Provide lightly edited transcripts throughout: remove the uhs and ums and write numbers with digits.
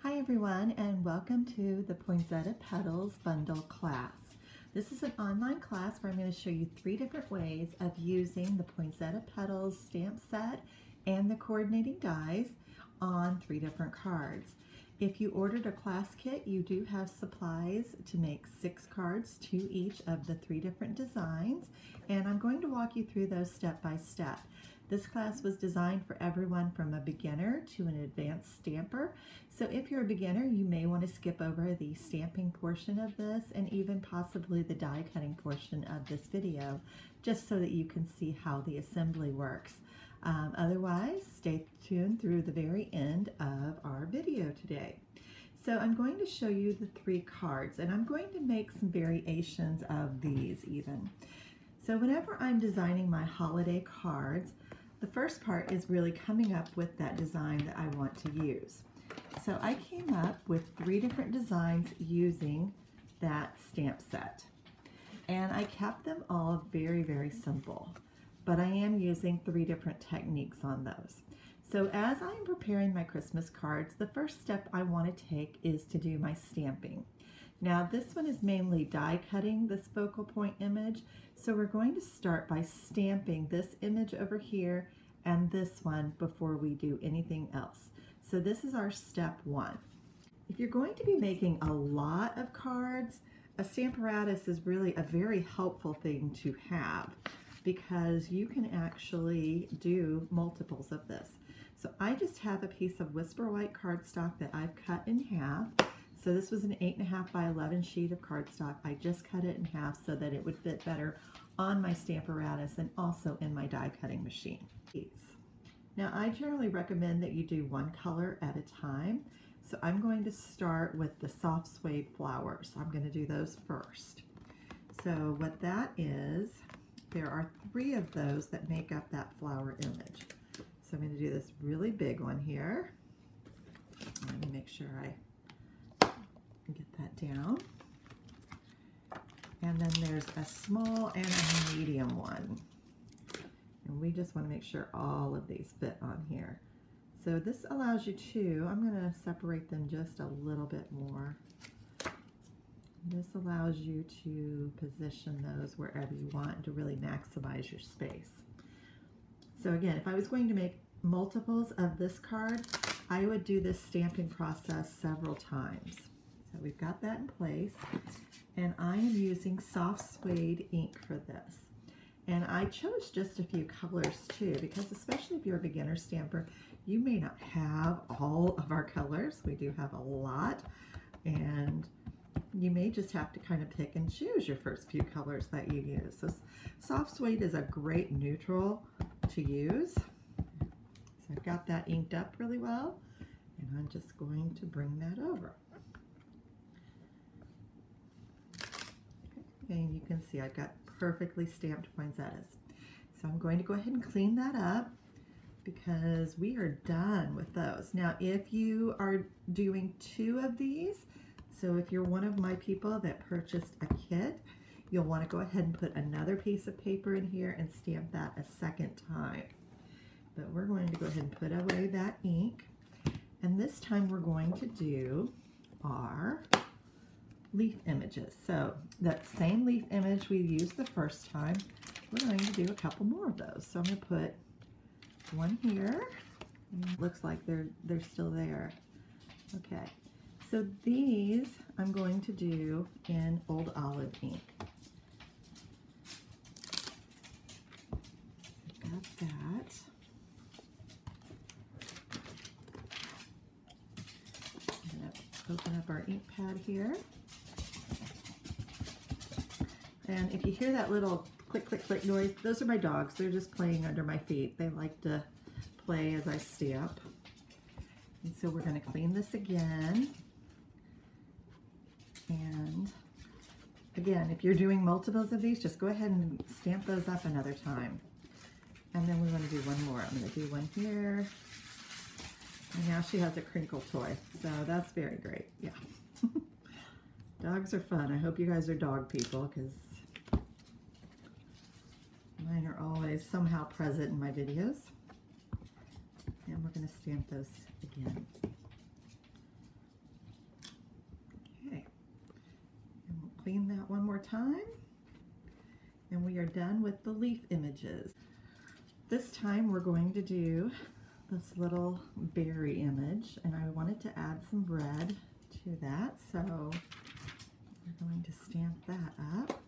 Hi everyone, and welcome to the Poinsettia Petals bundle class. This is an online class where I'm going to show you 3 different ways of using the Poinsettia Petals stamp set and the coordinating dies on 3 different cards. If you ordered a class kit, you do have supplies to make 6 cards, 2 each of the 3 different designs, and I'm going to walk you through those step by step. This class was designed for everyone from a beginner to an advanced stamper. So if you're a beginner, you may want to skip over the stamping portion of this and even possibly the die cutting portion of this video, just so that you can see how the assembly works. Otherwise, stay tuned through the very end of our video today. So I'm going to show you the 3 cards, and I'm going to make some variations of these even. So whenever I'm designing my holiday cards, the first part is really coming up with that design that I want to use. So I came up with 3 different designs using that stamp set. And I kept them all very, very simple. But I am using 3 different techniques on those. So as I'm preparing my Christmas cards, the first step I want to take is to do my stamping. Now this one is mainly die cutting this focal point image, so we're going to start by stamping this image over here and this one before we do anything else. So this is our step 1. If you're going to be making a lot of cards, a stamparatus is really a very helpful thing to have because you can actually do multiples of this. So I just have a piece of Whisper White cardstock that I've cut in half. So this was an 8.5 by 11 sheet of cardstock. I just cut it in half so that it would fit better on my stamparatus and also in my die cutting machine. Now I generally recommend that you do one color at a time. So I'm going to start with the soft suede flowers. I'm going to do those first. So what that is, there are 3 of those that make up that flower image. So I'm going to do this really big one here. Let me make sure I get that down. And then there's a small and a medium one. And we just want to make sure all of these fit on here. So this allows you to, I'm going to separate them just a little bit more. This allows you to position those wherever you want to really maximize your space. So again, if I was going to make multiples of this card, I would do this stamping process several times. So we've got that in place, and I am using soft suede ink for this. And I chose just a few colors too, because especially if you're a beginner stamper, you may not have all of our colors. We do have a lot, and you may just have to kind of pick and choose your first few colors that you use. So soft suede is a great neutral to use. So I've got that inked up really well, and I'm just going to bring that over. And you can see I've got perfectly stamped poinsettias. So I'm going to go ahead and clean that up because we are done with those. Now if you are doing 2 of these, so if you're one of my people that purchased a kit, you'll want to go ahead and put another piece of paper in here and stamp that a second time. But we're going to go ahead and put away that ink, and this time we're going to do our leaf images. So that same leaf image we used the first time, we're going to do a couple more of those. So I'm going to put one here. It looks like they're still there. Okay, so these I'm going to do in Old Olive ink. Got that. I'm going to open up our ink pad here. And if you hear that little click, click, click noise, those are my dogs. They're just playing under my feet. They like to play as I stamp. And so we're going to clean this again. And again, if you're doing multiples of these, just go ahead and stamp those up another time. And then we're going to do one more. I'm going to do one here. And now she has a crinkle toy. So that's very great. Yeah. Dogs are fun. I hope you guys are dog people, because mine are always somehow present in my videos. And we're going to stamp those again. more time, and we are done with the leaf images. This time we're going to do this little berry image, and I wanted to add some red to that, so we're going to stamp that up.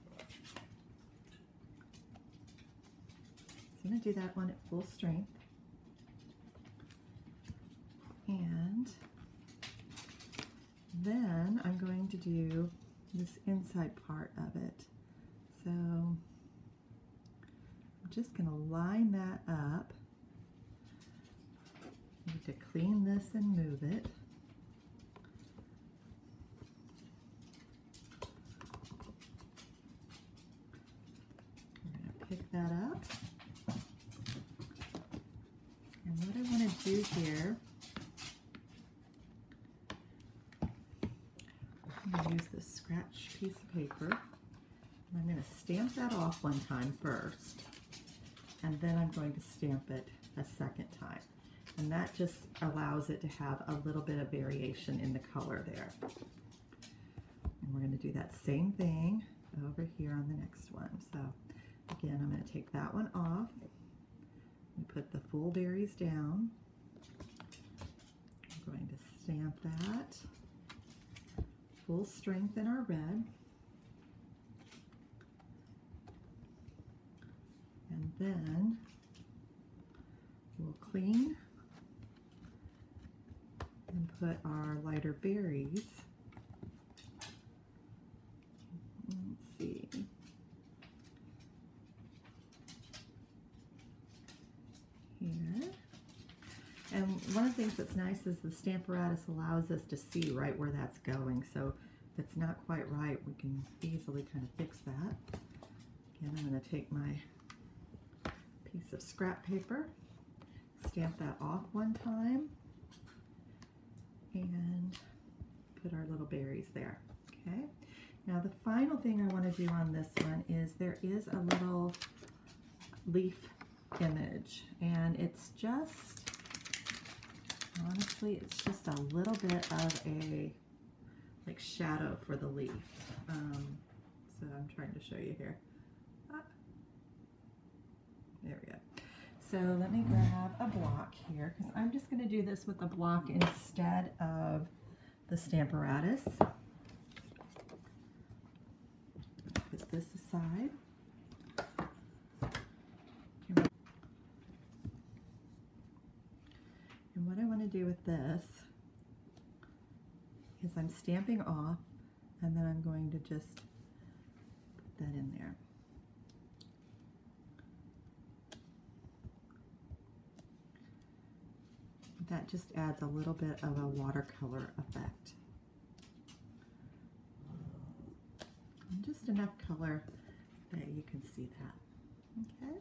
So I'm going to do that one at full strength. And then I'm going to do this inside part of it. So I'm just going to line that up. I need to clean this and move it. I'm going to pick that up. And what I want to do here, I'm going to use this scratch piece of paper, and I'm going to stamp that off one time first, and then I'm going to stamp it a second time. And that just allows it to have a little bit of variation in the color there. And we're going to do that same thing over here on the next one. So again, I'm going to take that one off and put the full berries down. I'm going to stamp that full strength in our red. And then we'll clean and put our lighter berries. Let's see. Here. And one of the things that's nice is the Stamparatus allows us to see right where that's going. So if it's not quite right, we can easily kind of fix that. Again, I'm going to take my piece of scrap paper, stamp that off one time, and put our little berries there. Okay. Now the final thing I want to do on this one is there is a little leaf image, and it's just, honestly, it's just a little bit of a like shadow for the leaf. So I'm trying to show you here. There we go. So let me grab a block here, because I'm just going to do this with a block instead of the Stamparatus. Put this aside. And what I want to do with this is I'm stamping off, and then I'm going to just put that in there. That just adds a little bit of a watercolor effect. And just enough color that you can see that. Okay.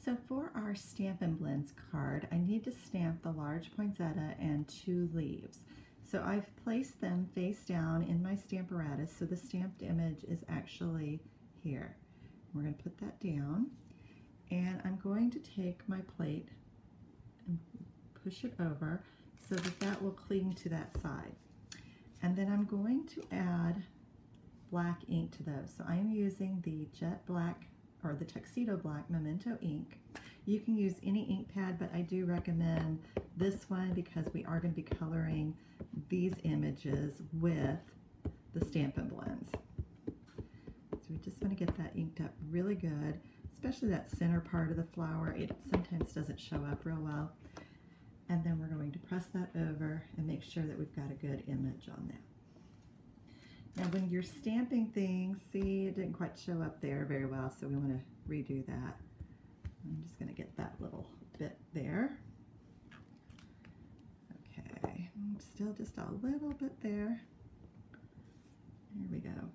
So for our Stampin' Blends card, I need to stamp the large poinsettia and 2 leaves. So I've placed them face down in my Stamparatus, so the stamped image is actually here. We're going to put that down, and I'm going to take my plate and push it over so that that will cling to that side. And then I'm going to add black ink to those. So I'm using the Jet Black or the Tuxedo Black Memento ink. You can use any ink pad, but I do recommend this one because we are going to be coloring these images with the Stampin' Blends. So we just want to get that inked up really good, especially that center part of the flower. It sometimes doesn't show up real well. And then we're going to press that over and make sure that we've got a good image on that. Now when you're stamping things, see, it didn't quite show up there very well, so we want to redo that. I'm just going to get that little bit there. Okay, still just a little bit there. There we go.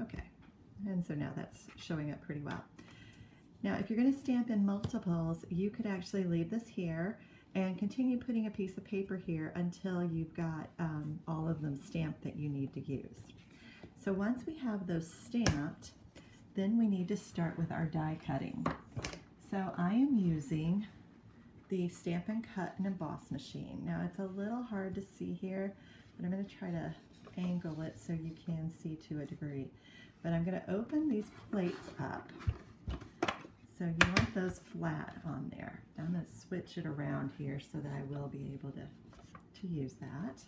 Okay, and so now that's showing up pretty well. Now if you're going to stamp in multiples, you could actually leave this here and continue putting a piece of paper here until you've got all of them stamped that you need to use. So once we have those stamped, then we need to start with our die cutting. So I am using the Stampin' Cut and Emboss machine. Now it's a little hard to see here, but I'm going to try to angle it so you can see to a degree. But I'm going to open these plates up. So you want those flat on there. I'm going to switch it around here so that I will be able to use that.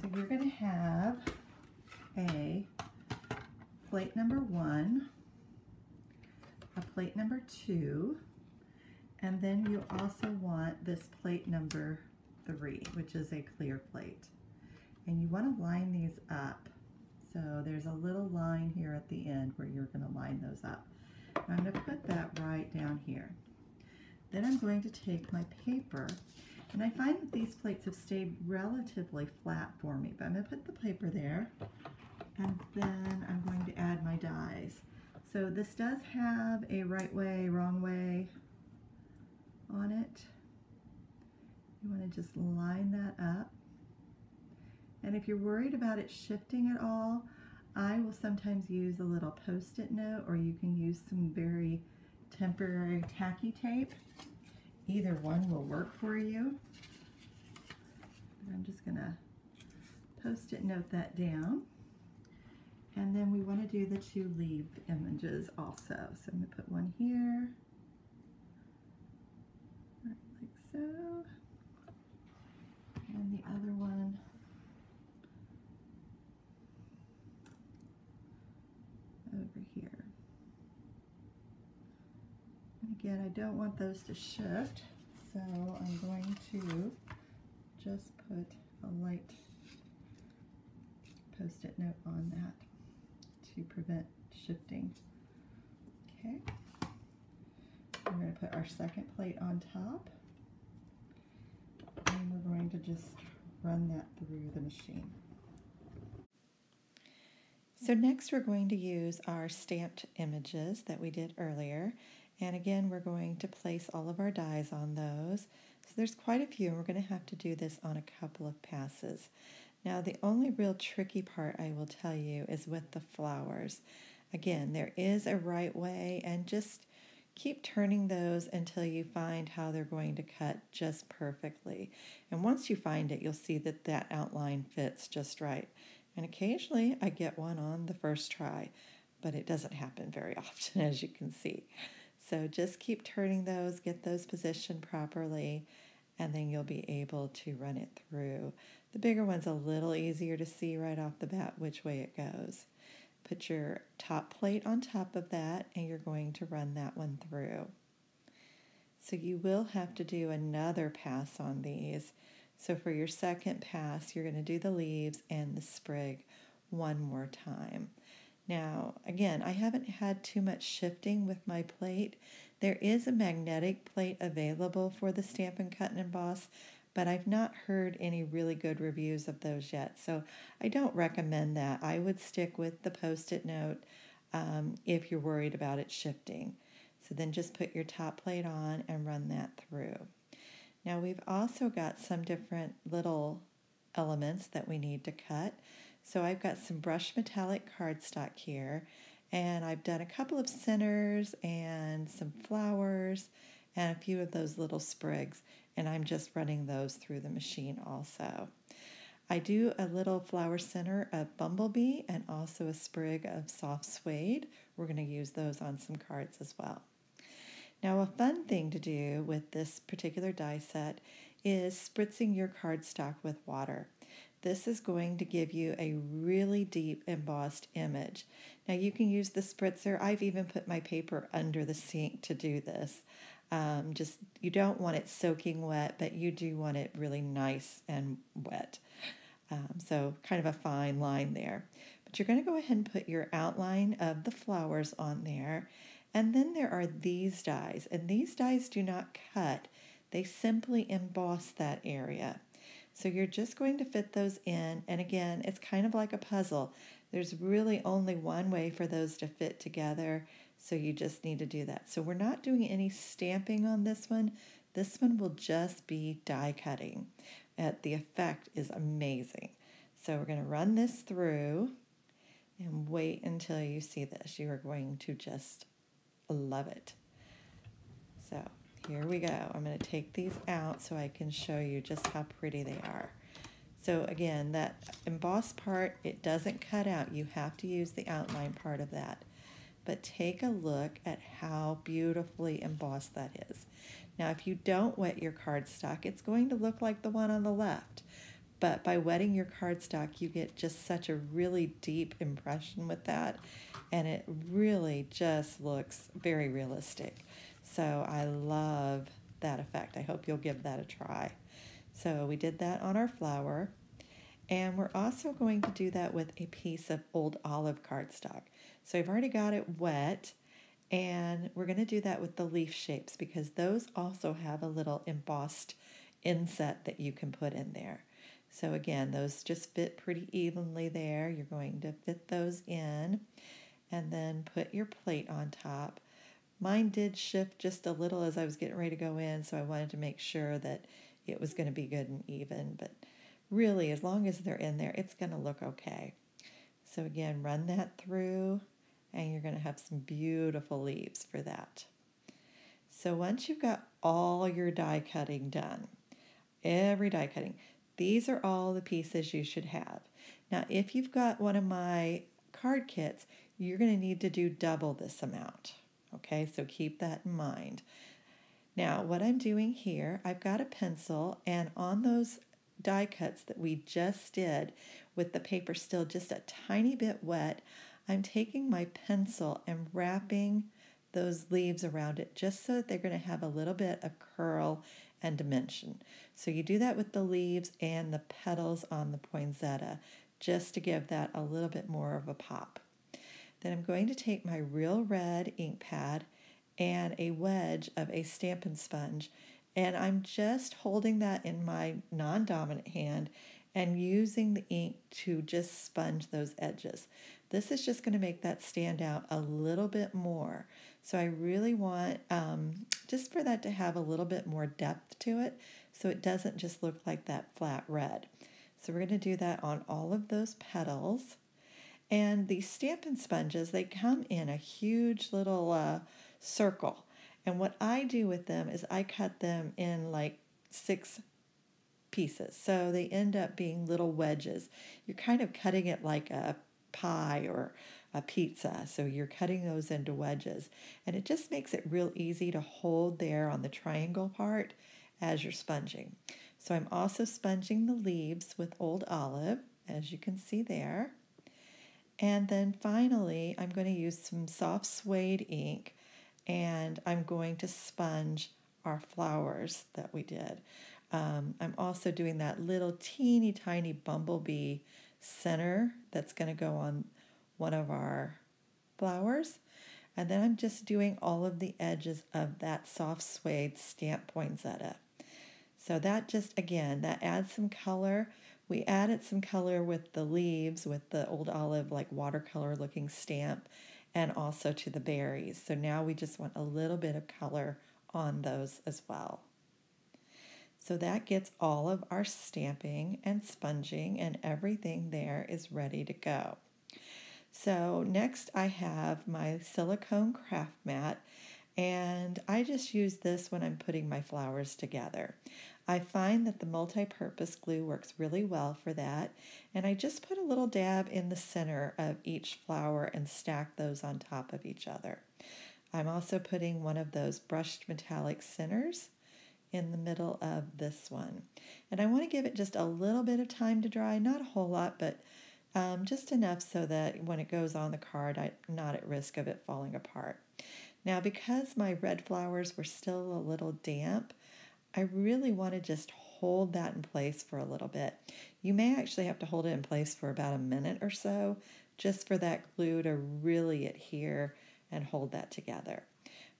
So you're going to have a plate number 1, a plate number 2, and then you also want this plate number 3, which is a clear plate. And you want to line these up. So there's a little line here at the end where you're going to line those up. I'm going to put that right down here. Then I'm going to take my paper, and I find that these plates have stayed relatively flat for me, but I'm going to put the paper there, and then I'm going to add my dies. So this does have a right way, wrong way on it. You want to just line that up. And if you're worried about it shifting at all, I will sometimes use a little post-it note, or you can use some very temporary tacky tape. Either one will work for you. I'm just going to post-it note that down. And then we want to do the 2 leaf images also. So I'm going to put one here, right like so, and the other one over here. And again, I don't want those to shift, so I'm going to just put a light post-it note on that to prevent shifting. Okay, we're going to put our second plate on top, and we're going to just run that through the machine. So next we're going to use our stamped images that we did earlier, and again we're going to place all of our dies on those. So there's quite a few, and we're going to have to do this on a couple of passes. Now the only real tricky part I will tell you is with the flowers. Again, there is a right way, and just keep turning those until you find how they're going to cut just perfectly. And once you find it, you'll see that that outline fits just right. And occasionally I get one on the first try, but it doesn't happen very often, as you can see. So just keep turning those, get those positioned properly, and then you'll be able to run it through. The bigger one's a little easier to see right off the bat which way it goes. Put your top plate on top of that, and you're going to run that one through. So you will have to do another pass on these. So for your second pass, you're going to do the leaves and the sprig one more time. Now, again, I haven't had too much shifting with my plate. There is a magnetic plate available for the Stamp and Cut and Emboss, but I've not heard any really good reviews of those yet, so I don't recommend that. I would stick with the Post-it note if you're worried about it shifting. So then just put your top plate on and run that through. Now we've also got some different little elements that we need to cut. So I've got some brushed metallic cardstock here, and I've done a couple of centers and some flowers and a few of those little sprigs, and I'm just running those through the machine also. I do a little flower center of bumblebee and also a sprig of soft suede. We're going to use those on some cards as well. Now a fun thing to do with this particular die set is spritzing your cardstock with water. This is going to give you a really deep embossed image. Now you can use the spritzer. I've even put my paper under the sink to do this. You don't want it soaking wet, but you do want it really nice and wet. So kind of a fine line there. But you're going to go ahead and put your outline of the flowers on there. And then there are these dies, and these dies do not cut. They simply emboss that area. So you're just going to fit those in, and again, it's kind of like a puzzle. There's really only one way for those to fit together, so you just need to do that. So we're not doing any stamping on this one. This one will just be die cutting. The effect is amazing. So we're going to run this through and wait until you see this. You are going to just love it. So here we go. I'm going to take these out so I can show you just how pretty they are. So again, that embossed part, it doesn't cut out. You have to use the outline part of that. But take a look at how beautifully embossed that is. Now, if you don't wet your cardstock, it's going to look like the one on the left. But by wetting your cardstock, you get just such a really deep impression with that. And it really just looks very realistic. So I love that effect. I hope you'll give that a try. So we did that on our flower. And we're also going to do that with a piece of old olive cardstock. So I've already got it wet, and we're going to do that with the leaf shapes because those also have a little embossed inset that you can put in there. So again, those just fit pretty evenly there. You're going to fit those in and then put your plate on top. Mine did shift just a little as I was getting ready to go in, so I wanted to make sure that it was going to be good and even, but really, as long as they're in there, it's going to look okay. So again, run that through, and you're going to have some beautiful leaves for that. So once you've got all your die cutting done, every die cutting, these are all the pieces you should have. Now, if you've got one of my card kits, you're going to need to do double this amount. Okay, so keep that in mind. Now, what I'm doing here, I've got a pencil, and on those die cuts that we just did with the paper still just a tiny bit wet, I'm taking my pencil and wrapping those leaves around it just so that they're going to have a little bit of curl and dimension. So you do that with the leaves and the petals on the poinsettia just to give that a little bit more of a pop. Then I'm going to take my real red ink pad and a wedge of a Stampin' Sponge, and I'm just holding that in my non-dominant hand and using the ink to just sponge those edges. This is just going to make that stand out a little bit more. So I really want just for that to have a little bit more depth to it so it doesn't just look like that flat red. So we're going to do that on all of those petals. And these Stampin' Sponges, they come in a huge little circle. And what I do with them is I cut them in like 6 pieces. So they end up being little wedges. You're kind of cutting it like a pie or a pizza. So you're cutting those into wedges. And it just makes it real easy to hold there on the triangle part as you're sponging. So I'm also sponging the leaves with Old Olive, as you can see there. And then finally, I'm going to use some soft suede ink, and I'm going to sponge our flowers that we did. I'm also doing that little teeny tiny bumblebee center that's going to go on one of our flowers. And then I'm just doing all of the edges of that soft suede stamp poinsettia. So that just, again, that adds some color. We added some color with the leaves, with the Old Olive, like watercolor looking stamp, and also to the berries. So now we just want a little bit of color on those as well. So that gets all of our stamping and sponging, and everything there is ready to go. So next I have my Silicone Craft Mat, and I just use this when I'm putting my flowers together. I find that the multi-purpose glue works really well for that, and I just put a little dab in the center of each flower and stack those on top of each other. I'm also putting one of those brushed metallic centers in the middle of this one. And I want to give it just a little bit of time to dry, not a whole lot, but just enough so that when it goes on the card, I'm not at risk of it falling apart. Now, because my red flowers were still a little damp, I really want to just hold that in place for a little bit. You may actually have to hold it in place for about a minute or so, just for that glue to really adhere and hold that together.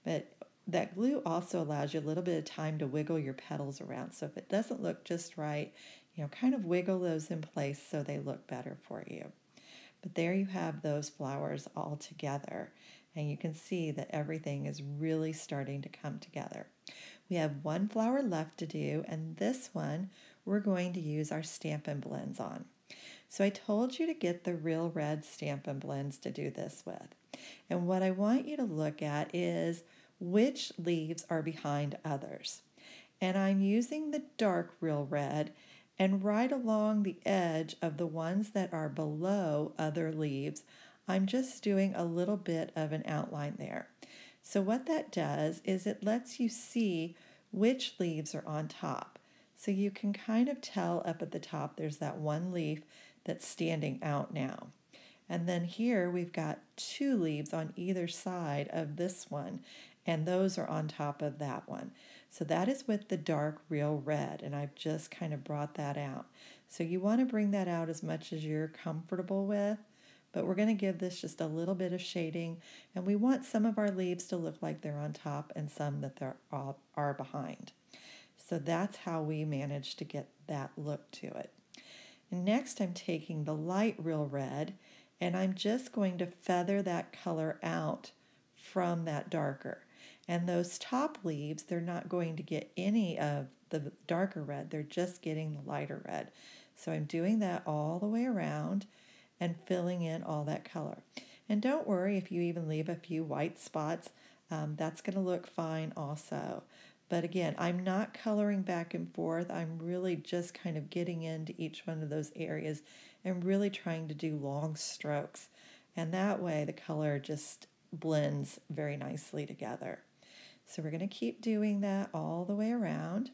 But that glue also allows you a little bit of time to wiggle your petals around. So if it doesn't look just right, kind of wiggle those in place so they look better for you. But there you have those flowers all together, and you can see that everything is really starting to come together. We have one flower left to do, and this one we're going to use our Stampin' Blends on. So I told you to get the real red Stampin' Blends to do this with. And what I want you to look at is which leaves are behind others. And I'm using the dark real red, And right along the edge of the ones that are below other leaves, I'm just doing a little bit of an outline there. So what that does is it lets you see which leaves are on top. So you can kind of tell up at the top there's that one leaf that's standing out now. And then here we've got two leaves on either side of this one, and those are on top of that one. So that is with the dark real red, and I've just kind of brought that out. So you want to bring that out as much as you're comfortable with, but we're going to give this just a little bit of shading, and we want some of our leaves to look like they're on top and some that are behind. So that's how we managed to get that look to it. And next I'm taking the light real red, and I'm just going to feather that color out from that darker. And those top leaves, they're not going to get any of the darker red, they're just getting the lighter red. So I'm doing that all the way around and filling in all that color. And don't worry if you even leave a few white spots, that's going to look fine also. But again, I'm not coloring back and forth. I'm really just kind of getting into each one of those areas and really trying to do long strokes. And that way the color just blends very nicely together. So we're going to keep doing that all the way around.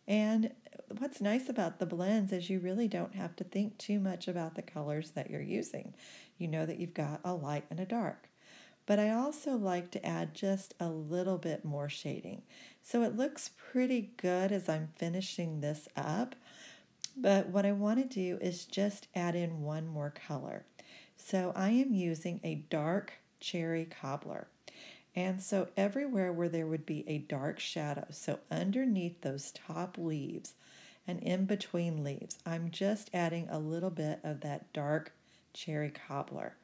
And what's nice about the blends is you really don't have to think too much about the colors that you're using. You know that you've got a light and a dark. But I also like to add just a little bit more shading. So it looks pretty good as I'm finishing this up. But what I want to do is just add in one more color. So I am using a dark cherry cobbler. And so everywhere where there would be a dark shadow, so underneath those top leaves and in between leaves, I'm just adding a little bit of that dark cherry cobbler.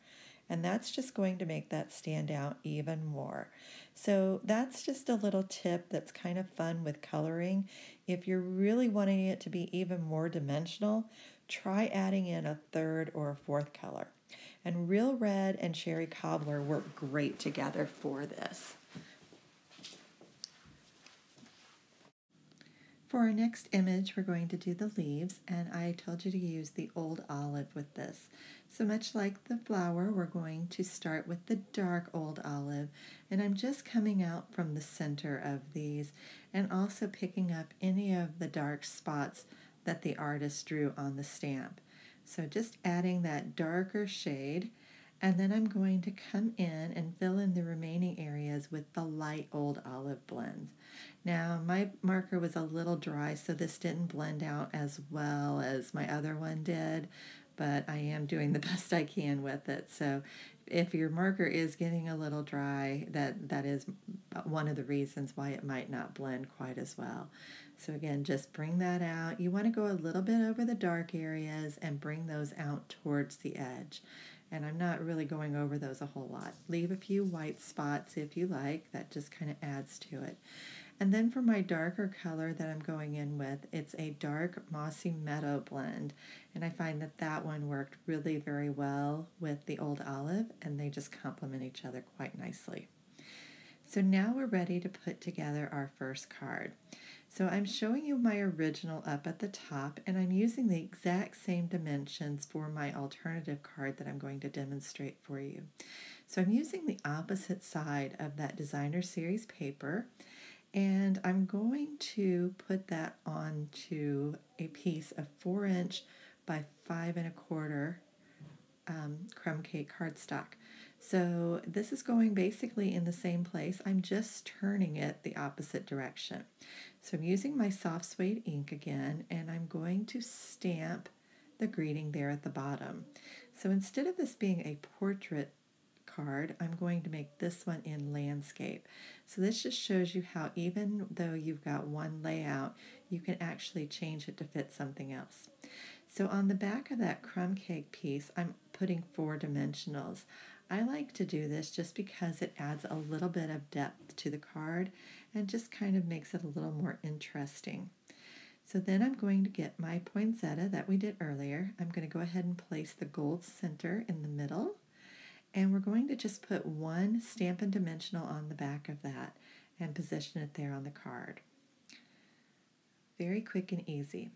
And that's just going to make that stand out even more. So that's just a little tip that's kind of fun with coloring. If you're really wanting it to be even more dimensional, try adding in a third or a fourth color. And real red and cherry cobbler work great together for this. For our next image, we're going to do the leaves, and I told you to use the old olive with this. So much like the flower, we're going to start with the dark old olive, and I'm just coming out from the center of these and also picking up any of the dark spots that the artist drew on the stamp. So just adding that darker shade, and then I'm going to come in and fill in the remaining areas with the light old olive blends. Now my marker was a little dry, so this didn't blend out as well as my other one did, but I am doing the best I can with it. So if your marker is getting a little dry, that is one of the reasons why it might not blend quite as well. So again, just bring that out. You want to go a little bit over the dark areas and bring those out towards the edge. And I'm not really going over those a whole lot. Leave a few white spots if you like. That just kind of adds to it. And then for my darker color that I'm going in with, it's a dark mossy meadow blend. And I find that that one worked really very well with the old olive, and they just complement each other quite nicely. So now we're ready to put together our first card. So I'm showing you my original up at the top, and I'm using the exact same dimensions for my alternative card that I'm going to demonstrate for you. So I'm using the opposite side of that designer series paper, and I'm going to put that onto a piece of 4" by 5 1/4 crumb cake cardstock. So this is going basically in the same place. I'm just turning it the opposite direction. So I'm using my soft suede ink again, and I'm going to stamp the greeting there at the bottom. So instead of this being a portrait card, I'm going to make this one in landscape. So this just shows you how even though you've got one layout, you can actually change it to fit something else. So on the back of that crumb cake piece, I'm putting 4 dimensionals. I like to do this just because it adds a little bit of depth to the card and just kind of makes it a little more interesting. So then I'm going to get my poinsettia that we did earlier. I'm going to go ahead and place the gold center in the middle, and we're going to just put 1 Stampin' Dimensional on the back of that and position it there on the card. Very quick and easy.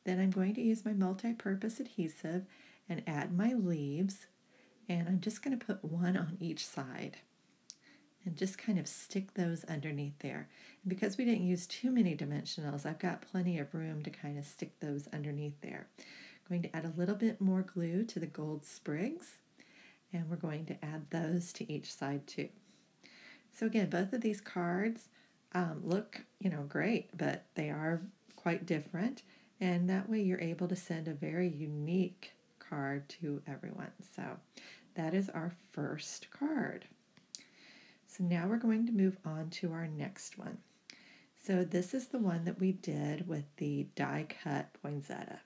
Then I'm going to use my multi-purpose adhesive and add my leaves, and I'm just going to put one on each side and just kind of stick those underneath there. And because we didn't use too many dimensionals, I've got plenty of room to kind of stick those underneath there. I'm going to add a little bit more glue to the gold sprigs, and we're going to add those to each side too. So again, both of these cards look, great, but they are quite different, and that way you're able to send a very unique card to everyone. So that is our first card. So now we're going to move on to our next one. So this is the one that we did with the die cut poinsettia.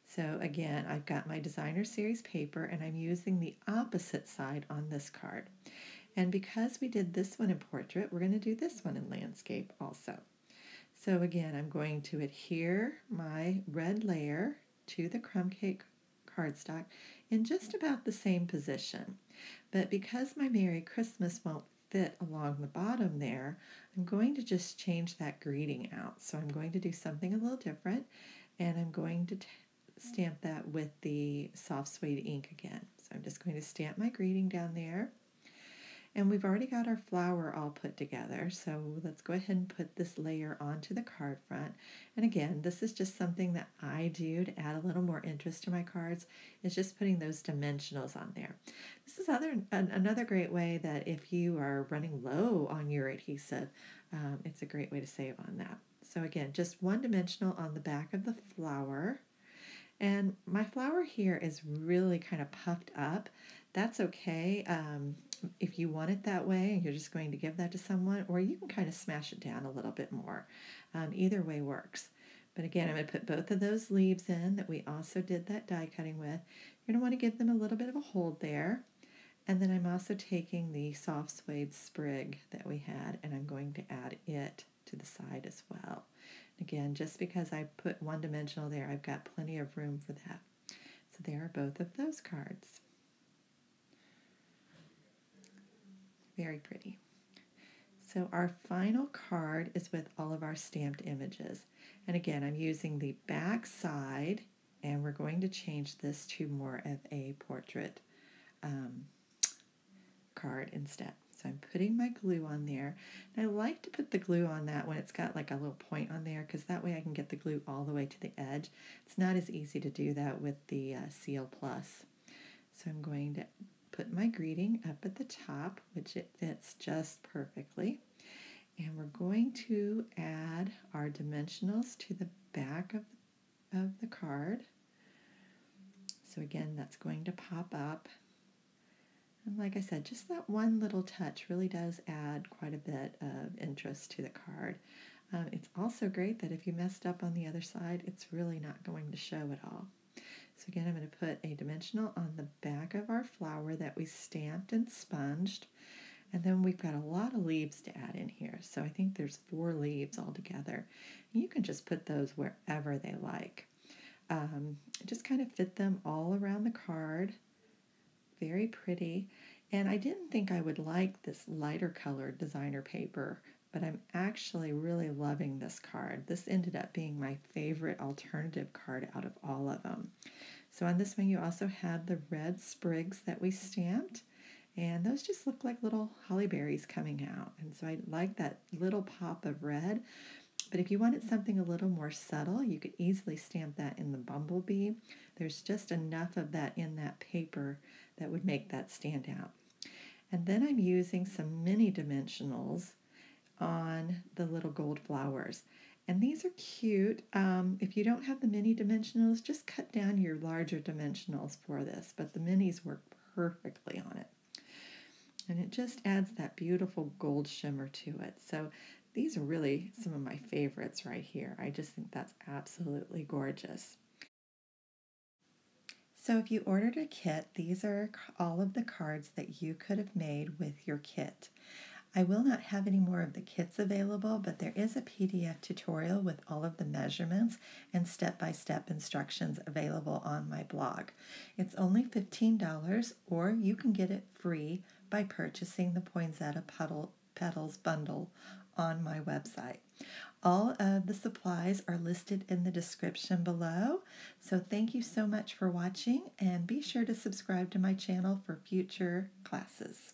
So again, I've got my designer series paper and I'm using the opposite side on this card. And because we did this one in portrait, we're going to do this one in landscape also. So again, I'm going to adhere my red layer to the crumb cake cardstock in just about the same position. But because my Merry Christmas won't fit along the bottom there, I'm going to just change that greeting out. So I'm going to do something a little different, and I'm going to stamp that with the soft suede ink again. So I'm just going to stamp my greeting down there. And we've already got our flower all put together, so let's go ahead and put this layer onto the card front. And again, this is just something that I do to add a little more interest to my cards, is just putting those dimensionals on there. This is another great way that if you are running low on your adhesive, it's a great way to save on that. So again, just one dimensional on the back of the flower. And my flower here is really kind of puffed up. That's okay. If you want it that way, you're just going to give that to someone, or you can kind of smash it down a little bit more. Either way works. But again, I'm going to put both of those leaves in that we also did that die cutting with. You're going to want to give them a little bit of a hold there. And then I'm also taking the soft suede sprig that we had, and I'm going to add it to the side as well. Again, just because I put one dimensional there, I've got plenty of room for that. So there are both of those cards. Very pretty. So our final card is with all of our stamped images. And again, I'm using the back side, and we're going to change this to more of a portrait card instead. So I'm putting my glue on there. And I like to put the glue on that when it's got like a little point on there, because that way I can get the glue all the way to the edge. It's not as easy to do that with the Seal Plus. So I'm going to put my greeting up at the top, which it fits just perfectly. And we're going to add our dimensionals to the back of the card. So again, that's going to pop up. And like I said, just that one little touch really does add quite a bit of interest to the card. It's also great that if you messed up on the other side, it's really not going to show at all. So again, I'm going to put a dimensional on the back of our flower that we stamped and sponged. And then we've got a lot of leaves to add in here. So I think there's 4 leaves altogether. And you can just put those wherever they like. Just kind of fit them all around the card. Very pretty. And I didn't think I would like this lighter colored designer paper, but I'm actually really loving this card. This ended up being my favorite alternative card out of all of them. So on this one, you also had the red sprigs that we stamped, and those just look like little holly berries coming out. And so I like that little pop of red. But if you wanted something a little more subtle, you could easily stamp that in the bumblebee. There's just enough of that in that paper that would make that stand out. And then I'm using some mini dimensionals on the little gold flowers. And these are cute. If you don't have the mini dimensionals, just cut down your larger dimensionals for this, but the minis work perfectly on it. And it just adds that beautiful gold shimmer to it. So these are really some of my favorites right here. I just think that's absolutely gorgeous. So if you ordered a kit, these are all of the cards that you could have made with your kit. I will not have any more of the kits available, but there is a PDF tutorial with all of the measurements and step-by-step instructions available on my blog. It's only $15, or you can get it free by purchasing the Poinsettia Petals bundle on my website. All of the supplies are listed in the description below. So thank you so much for watching, and be sure to subscribe to my channel for future classes.